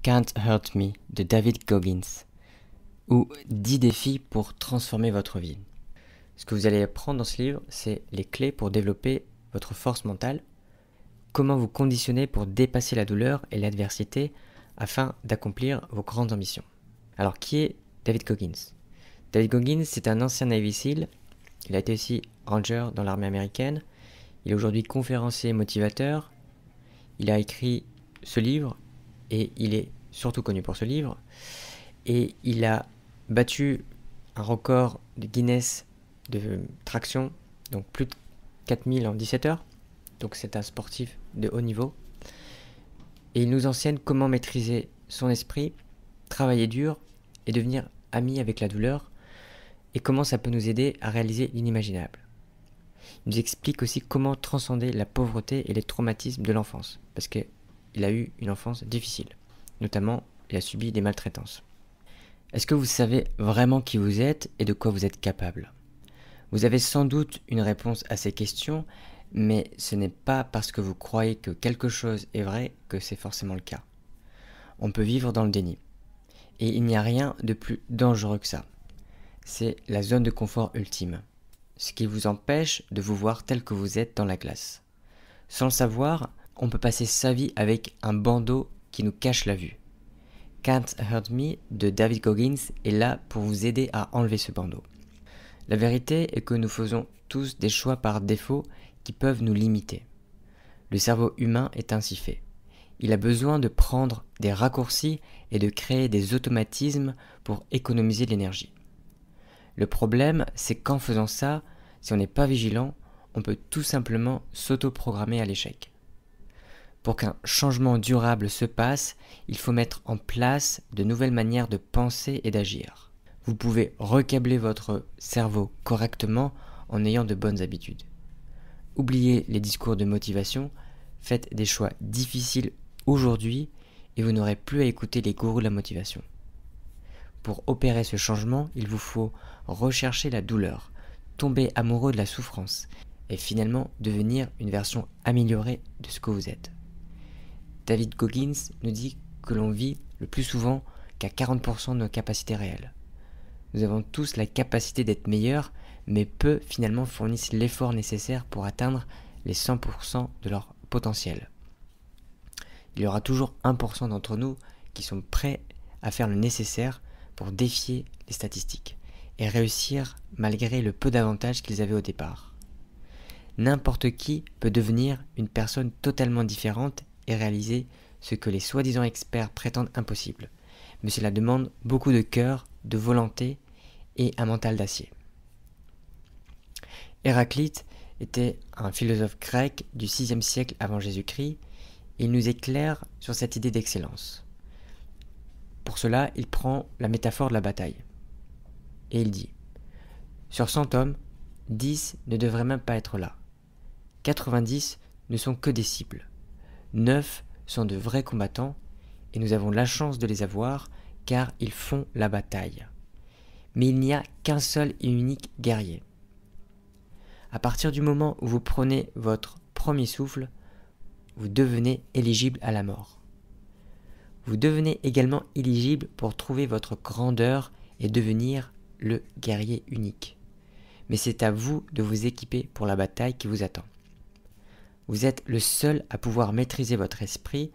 Can't Hurt Me de David Goggins, ou 10 défis pour transformer votre vie. Ce que vous allez apprendre dans ce livre, c'est les clés pour développer votre force mentale, comment vous conditionner pour dépasser la douleur et l'adversité afin d'accomplir vos grandes ambitions. Alors, qui est David Goggins? David Goggins, c'est un ancien Navy SEAL. Il a été aussi ranger dans l'armée américaine. Il est aujourd'hui conférencier et motivateur. Il a écrit ce livre et il est surtout connu pour ce livre. Et il a battu un record de Guinness de traction, donc plus de 4000 en 17 heures. Donc c'est un sportif de haut niveau. Et il nous enseigne comment maîtriser son esprit, travailler dur et devenir ami avec la douleur, et comment ça peut nous aider à réaliser l'inimaginable. Il nous explique aussi comment transcender la pauvreté et les traumatismes de l'enfance, parce qu'il a eu une enfance difficile. Notamment, il a subi des maltraitances. Est-ce que vous savez vraiment qui vous êtes et de quoi vous êtes capable? Vous avez sans doute une réponse à ces questions, mais ce n'est pas parce que vous croyez que quelque chose est vrai que c'est forcément le cas. On peut vivre dans le déni. Et il n'y a rien de plus dangereux que ça. C'est la zone de confort ultime. Ce qui vous empêche de vous voir tel que vous êtes dans la glace. Sans le savoir, on peut passer sa vie avec un bandeau qui nous cache la vue. Can't Hurt Me de David Goggins est là pour vous aider à enlever ce bandeau. La vérité est que nous faisons tous des choix par défaut qui peuvent nous limiter. Le cerveau humain est ainsi fait. Il a besoin de prendre des raccourcis et de créer des automatismes pour économiser de l'énergie. Le problème, c'est qu'en faisant ça, si on n'est pas vigilant, on peut tout simplement s'auto-programmer à l'échec. Pour qu'un changement durable se passe, il faut mettre en place de nouvelles manières de penser et d'agir. Vous pouvez recabler votre cerveau correctement en ayant de bonnes habitudes. Oubliez les discours de motivation, faites des choix difficiles aujourd'hui et vous n'aurez plus à écouter les gourous de la motivation. Pour opérer ce changement, il vous faut rechercher la douleur, tomber amoureux de la souffrance et finalement devenir une version améliorée de ce que vous êtes. David Goggins nous dit que l'on vit le plus souvent qu'à 40% de nos capacités réelles. Nous avons tous la capacité d'être meilleurs, mais peu finalement fournissent l'effort nécessaire pour atteindre les 100% de leur potentiel. Il y aura toujours 1% d'entre nous qui sont prêts à faire le nécessaire pour défier les statistiques et réussir malgré le peu d'avantages qu'ils avaient au départ. N'importe qui peut devenir une personne totalement différente et réaliser ce que les soi-disant experts prétendent impossible. Mais cela demande beaucoup de cœur, de volonté et un mental d'acier. Héraclite était un philosophe grec du 6e siècle avant Jésus-Christ. Il nous éclaire sur cette idée d'excellence. Pour cela, il prend la métaphore de la bataille. Et il dit : sur 100 hommes, 10 ne devraient même pas être là. 90 ne sont que des cibles. 9 sont de vrais combattants, et nous avons la chance de les avoir, car ils font la bataille. Mais il n'y a qu'un seul et unique guerrier. À partir du moment où vous prenez votre premier souffle, vous devenez éligible à la mort. Vous devenez également éligible pour trouver votre grandeur et devenir le guerrier unique. Mais c'est à vous de vous équiper pour la bataille qui vous attend. Vous êtes le seul à pouvoir maîtriser votre esprit,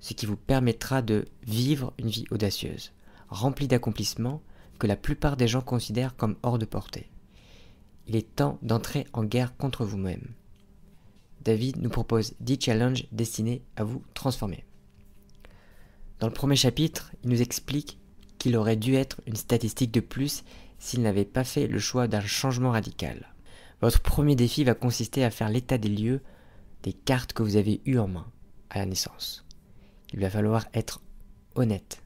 ce qui vous permettra de vivre une vie audacieuse, remplie d'accomplissements que la plupart des gens considèrent comme hors de portée. Il est temps d'entrer en guerre contre vous-même. David nous propose 10 challenges destinés à vous transformer. Dans le premier chapitre, il nous explique qu'il aurait dû être une statistique de plus s'il n'avait pas fait le choix d'un changement radical. Votre premier défi va consister à faire l'état des lieux des cartes que vous avez eues en main à la naissance. Il va falloir être honnête,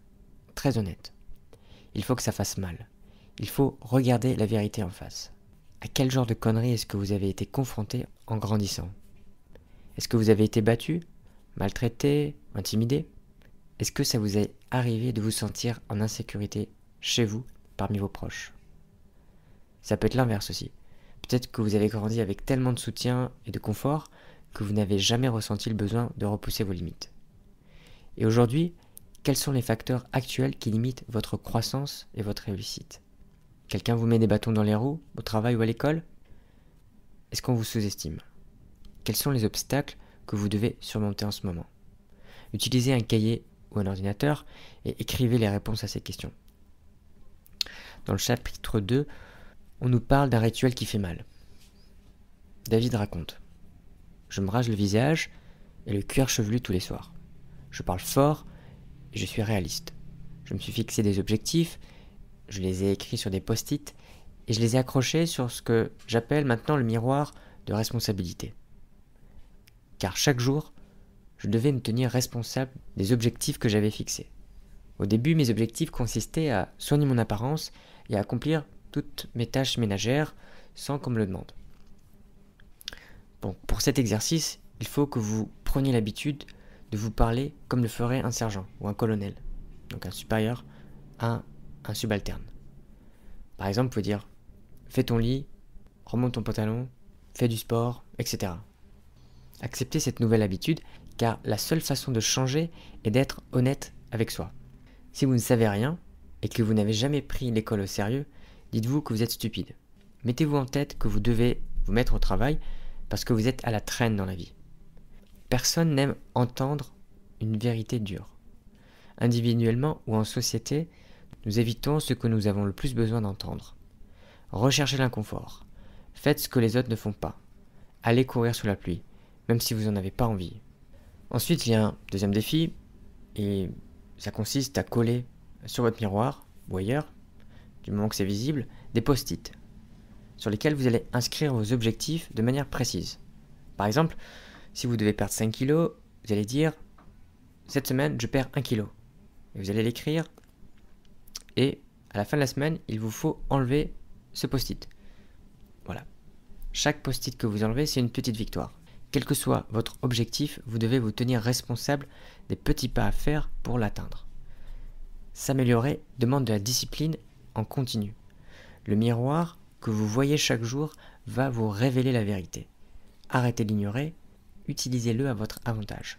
très honnête. Il faut que ça fasse mal. Il faut regarder la vérité en face. À quel genre de conneries est-ce que vous avez été confronté en grandissant? Est-ce que vous avez été battu, maltraité, intimidé? Est-ce que ça vous est arrivé de vous sentir en insécurité chez vous, parmi vos proches? Ça peut être l'inverse aussi. Peut-être que vous avez grandi avec tellement de soutien et de confort que vous n'avez jamais ressenti le besoin de repousser vos limites. Et aujourd'hui, quels sont les facteurs actuels qui limitent votre croissance et votre réussite? Quelqu'un vous met des bâtons dans les roues, au travail ou à l'école? Est-ce qu'on vous sous-estime? Quels sont les obstacles que vous devez surmonter en ce moment? Utilisez un cahier ou un ordinateur et écrivez les réponses à ces questions. Dans le chapitre 2, on nous parle d'un rituel qui fait mal. David raconte: je me rase le visage et le cuir chevelu tous les soirs. Je parle fort et je suis réaliste. Je me suis fixé des objectifs, je les ai écrits sur des post-it et je les ai accrochés sur ce que j'appelle maintenant le miroir de responsabilité. Car chaque jour, je devais me tenir responsable des objectifs que j'avais fixés. Au début, mes objectifs consistaient à soigner mon apparence et à accomplir toutes mes tâches ménagères sans qu'on me le demande. Bon, pour cet exercice, il faut que vous preniez l'habitude de vous parler comme le ferait un sergent ou un colonel, donc un supérieur à un subalterne. Par exemple, vous pouvez dire: fais ton lit, remonte ton pantalon, fais du sport, etc. Acceptez cette nouvelle habitude, car la seule façon de changer est d'être honnête avec soi. Si vous ne savez rien et que vous n'avez jamais pris l'école au sérieux, dites-vous que vous êtes stupide. Mettez-vous en tête que vous devez vous mettre au travail parce que vous êtes à la traîne dans la vie. Personne n'aime entendre une vérité dure. Individuellement ou en société, nous évitons ce que nous avons le plus besoin d'entendre. Recherchez l'inconfort. Faites ce que les autres ne font pas. Allez courir sous la pluie, même si vous n'en avez pas envie. Ensuite, il y a un deuxième défi, et ça consiste à coller sur votre miroir, ou ailleurs, du moment que c'est visible, des post-it, sur lesquels vous allez inscrire vos objectifs de manière précise. Par exemple, si vous devez perdre 5 kilos, vous allez dire: cette semaine, je perds 1 kilo. Et vous allez l'écrire, et à la fin de la semaine, il vous faut enlever ce post-it. Voilà. Chaque post-it que vous enlevez, c'est une petite victoire. Quel que soit votre objectif, vous devez vous tenir responsable des petits pas à faire pour l'atteindre. S'améliorer demande de la discipline en continu. Le miroir que vous voyez chaque jour va vous révéler la vérité. Arrêtez de l'ignorer, utilisez-le à votre avantage.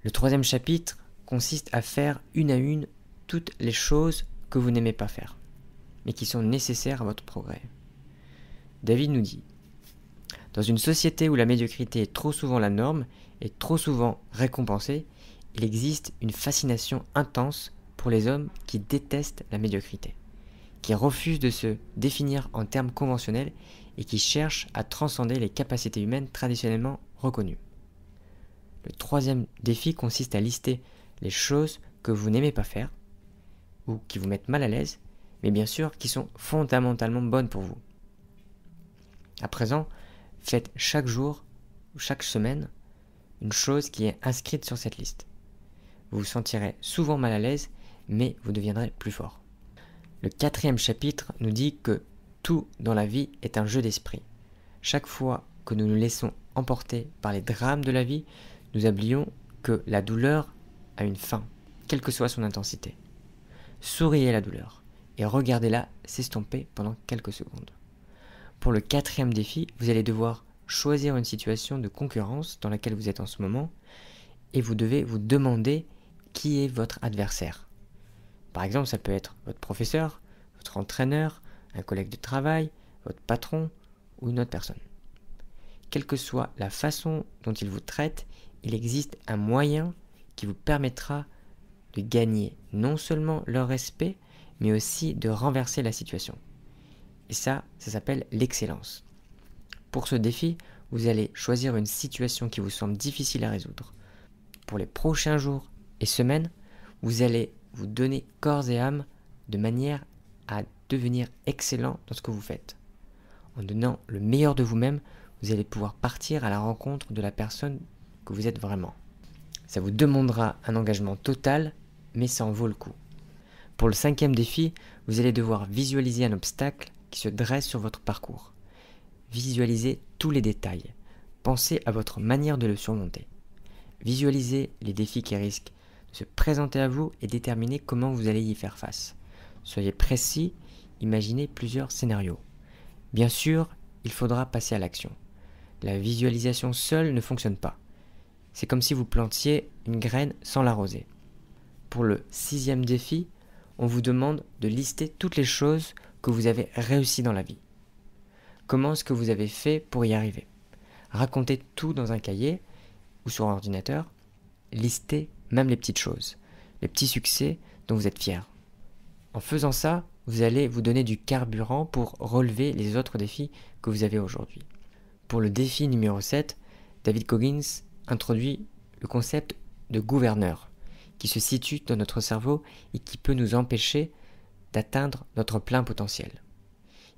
Le troisième chapitre consiste à faire une à une toutes les choses que vous n'aimez pas faire, mais qui sont nécessaires à votre progrès. David nous dit: dans une société où la médiocrité est trop souvent la norme et trop souvent récompensée, il existe une fascination intense pour les hommes qui détestent la médiocrité, qui refusent de se définir en termes conventionnels et qui cherchent à transcender les capacités humaines traditionnellement reconnues. Le troisième défi consiste à lister les choses que vous n'aimez pas faire ou qui vous mettent mal à l'aise, mais bien sûr qui sont fondamentalement bonnes pour vous. À présent, faites chaque jour ou chaque semaine une chose qui est inscrite sur cette liste. Vous vous sentirez souvent mal à l'aise, mais vous deviendrez plus fort. Le quatrième chapitre nous dit que tout dans la vie est un jeu d'esprit. Chaque fois que nous nous laissons emporter par les drames de la vie, nous oublions que la douleur a une fin, quelle que soit son intensité. Souriez à la douleur et regardez-la s'estomper pendant quelques secondes. Pour le quatrième défi, vous allez devoir choisir une situation de concurrence dans laquelle vous êtes en ce moment et vous devez vous demander qui est votre adversaire. Par exemple, ça peut être votre professeur, votre entraîneur, un collègue de travail, votre patron ou une autre personne. Quelle que soit la façon dont il vous traite, il existe un moyen qui vous permettra de gagner non seulement leur respect, mais aussi de renverser la situation. Et ça s'appelle l'excellence. Pour ce défi, vous allez choisir une situation qui vous semble difficile à résoudre. Pour les prochains jours et semaines, vous allez vous donner corps et âme de manière à devenir excellent dans ce que vous faites. En donnant le meilleur de vous-même, vous allez pouvoir partir à la rencontre de la personne que vous êtes vraiment. Ça vous demandera un engagement total, mais ça en vaut le coup. Pour le cinquième défi, vous allez devoir visualiser un obstacle qui se dresse sur votre parcours. Visualisez tous les détails. Pensez à votre manière de le surmonter. Visualisez les défis qui risquent de se présenter à vous et déterminez comment vous allez y faire face. Soyez précis, imaginez plusieurs scénarios. Bien sûr, il faudra passer à l'action. La visualisation seule ne fonctionne pas. C'est comme si vous plantiez une graine sans l'arroser. Pour le 6e défi, on vous demande de lister toutes les choses que vous avez réussies dans la vie. Comment est-ce que vous avez fait pour y arriver? Racontez tout dans un cahier ou sur un ordinateur. Listez même les petites choses, les petits succès dont vous êtes fiers. En faisant ça, vous allez vous donner du carburant pour relever les autres défis que vous avez aujourd'hui. Pour le défi numéro 7, David Goggins introduit le concept de gouverneur, qui se situe dans notre cerveau et qui peut nous empêcher d'atteindre notre plein potentiel.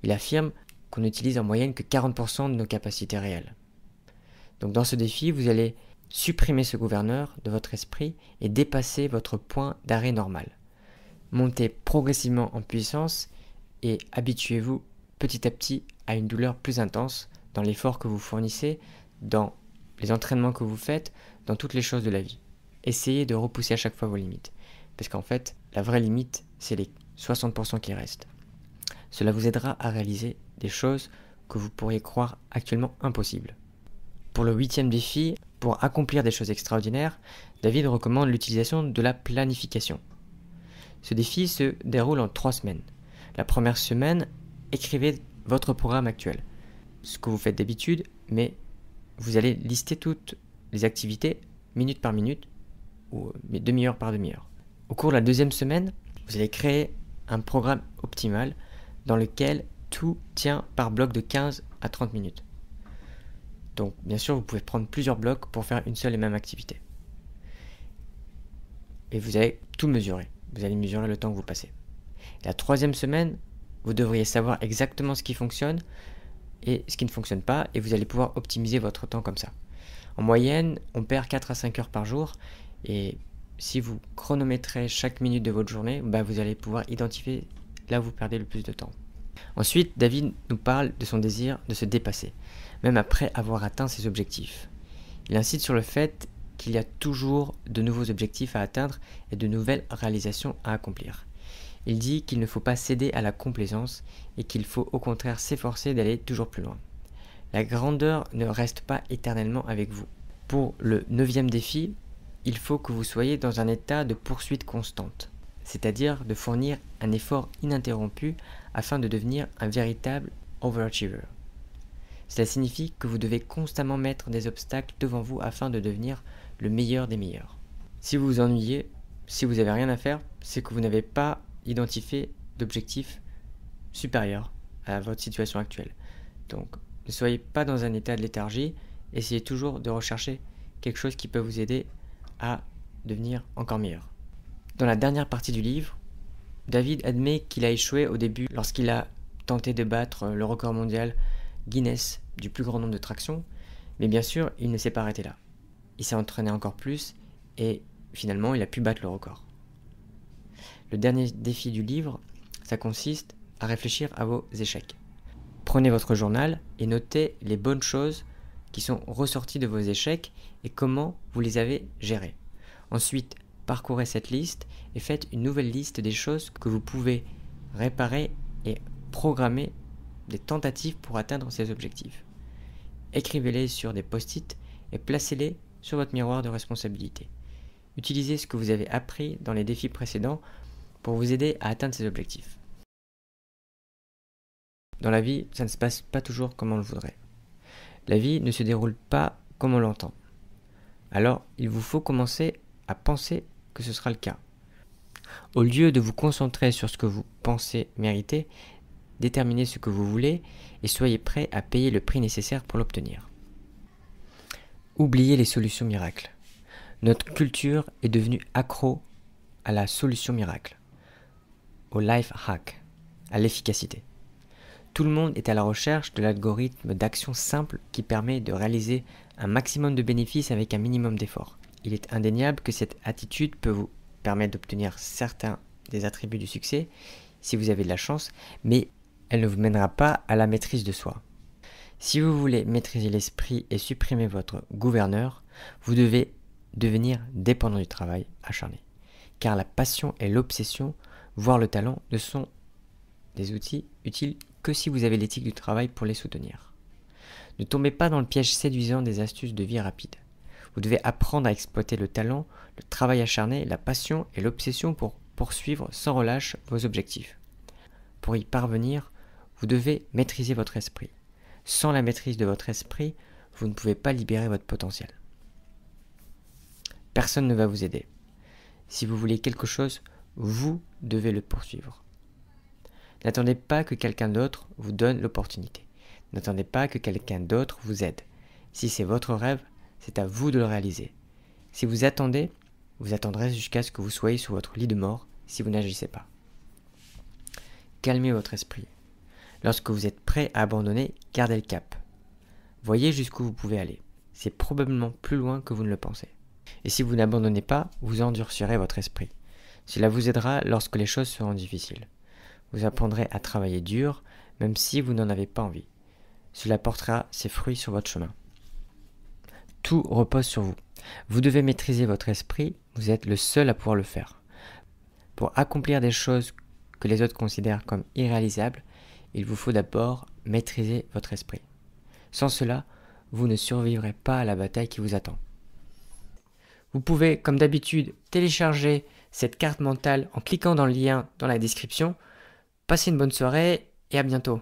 Il affirme qu'on n'utilise en moyenne que 40% de nos capacités réelles. Donc dans ce défi, vous allez supprimer ce gouverneur de votre esprit et dépasser votre point d'arrêt normal. Montez progressivement en puissance et habituez-vous petit à petit à une douleur plus intense dans l'effort que vous fournissez, dans les entraînements que vous faites, dans toutes les choses de la vie. Essayez de repousser à chaque fois vos limites. Parce qu'en fait, la vraie limite, c'est les 60% qui restent. Cela vous aidera à réaliser des choses que vous pourriez croire actuellement impossibles. Pour le 8e défi, pour accomplir des choses extraordinaires, David recommande l'utilisation de la planification. Ce défi se déroule en 3 semaines. La première semaine, écrivez votre programme actuel. Ce que vous faites d'habitude, mais vous allez lister toutes les activités, minute par minute, ou demi-heure par demi-heure. Au cours de la 2e semaine, vous allez créer un programme optimal dans lequel tout tient par bloc de 15 à 30 minutes. Donc, bien sûr, vous pouvez prendre plusieurs blocs pour faire une seule et même activité. Et vous allez tout mesurer. Vous allez mesurer le temps que vous passez. La 3e semaine, vous devriez savoir exactement ce qui fonctionne et ce qui ne fonctionne pas, et vous allez pouvoir optimiser votre temps comme ça. En moyenne, on perd 4 à 5 heures par jour, et si vous chronométrez chaque minute de votre journée, vous allez pouvoir identifier là où vous perdez le plus de temps. Ensuite, David nous parle de son désir de se dépasser, même après avoir atteint ses objectifs. Il insiste sur le fait qu'il y a toujours de nouveaux objectifs à atteindre et de nouvelles réalisations à accomplir. Il dit qu'il ne faut pas céder à la complaisance et qu'il faut au contraire s'efforcer d'aller toujours plus loin. La grandeur ne reste pas éternellement avec vous. Pour le 9e défi, il faut que vous soyez dans un état de poursuite constante, c'est-à-dire de fournir un effort ininterrompu afin de devenir un véritable overachiever. Cela signifie que vous devez constamment mettre des obstacles devant vous afin de devenir le meilleur des meilleurs. Si vous vous ennuyez, si vous n'avez rien à faire, c'est que vous n'avez pas identifié d'objectif supérieur à votre situation actuelle. Donc, ne soyez pas dans un état de léthargie, essayez toujours de rechercher quelque chose qui peut vous aider à devenir encore meilleur. Dans la dernière partie du livre, David admet qu'il a échoué au début lorsqu'il a tenté de battre le record mondial Guinness du plus grand nombre de tractions, mais bien sûr, il ne s'est pas arrêté là. Il s'est entraîné encore plus et finalement, il a pu battre le record. Le dernier défi du livre, ça consiste à réfléchir à vos échecs. Prenez votre journal et notez les bonnes choses qui sont ressorties de vos échecs et comment vous les avez gérés. Ensuite, parcourez cette liste et faites une nouvelle liste des choses que vous pouvez réparer et programmer des tentatives pour atteindre ces objectifs. Écrivez-les sur des post-it et placez-les sur votre miroir de responsabilité. Utilisez ce que vous avez appris dans les défis précédents pour vous aider à atteindre ces objectifs. Dans la vie, ça ne se passe pas toujours comme on le voudrait. La vie ne se déroule pas comme on l'entend. Alors, il vous faut commencer à penser que ce sera le cas. Au lieu de vous concentrer sur ce que vous pensez mériter, déterminez ce que vous voulez et soyez prêt à payer le prix nécessaire pour l'obtenir. Oubliez les solutions miracles. Notre culture est devenue accro à la solution miracle, au life hack, à l'efficacité. Tout le monde est à la recherche de l'algorithme d'action simple qui permet de réaliser un maximum de bénéfices avec un minimum d'efforts. Il est indéniable que cette attitude peut vous permettre d'obtenir certains des attributs du succès si vous avez de la chance, mais elle ne vous mènera pas à la maîtrise de soi. Si vous voulez maîtriser l'esprit et supprimer votre gouverneur, vous devez devenir dépendant du travail acharné. Car la passion et l'obsession, voire le talent, ne sont des outils utiles que si vous avez l'éthique du travail pour les soutenir. Ne tombez pas dans le piège séduisant des astuces de vie rapide. Vous devez apprendre à exploiter le talent, le travail acharné, la passion et l'obsession pour poursuivre sans relâche vos objectifs. Pour y parvenir, vous devez maîtriser votre esprit. Sans la maîtrise de votre esprit, vous ne pouvez pas libérer votre potentiel. Personne ne va vous aider. Si vous voulez quelque chose, vous devez le poursuivre. N'attendez pas que quelqu'un d'autre vous donne l'opportunité. N'attendez pas que quelqu'un d'autre vous aide. Si c'est votre rêve, c'est à vous de le réaliser. Si vous attendez, vous attendrez jusqu'à ce que vous soyez sur votre lit de mort si vous n'agissez pas. Calmez votre esprit. Lorsque vous êtes prêt à abandonner, gardez le cap. Voyez jusqu'où vous pouvez aller. C'est probablement plus loin que vous ne le pensez. Et si vous n'abandonnez pas, vous endurcirez votre esprit. Cela vous aidera lorsque les choses seront difficiles. Vous apprendrez à travailler dur, même si vous n'en avez pas envie. Cela portera ses fruits sur votre chemin. Tout repose sur vous. Vous devez maîtriser votre esprit, vous êtes le seul à pouvoir le faire. Pour accomplir des choses que les autres considèrent comme irréalisables, il vous faut d'abord maîtriser votre esprit. Sans cela, vous ne survivrez pas à la bataille qui vous attend. Vous pouvez, comme d'habitude, télécharger cette carte mentale en cliquant dans le lien dans la description. Passez une bonne soirée et à bientôt.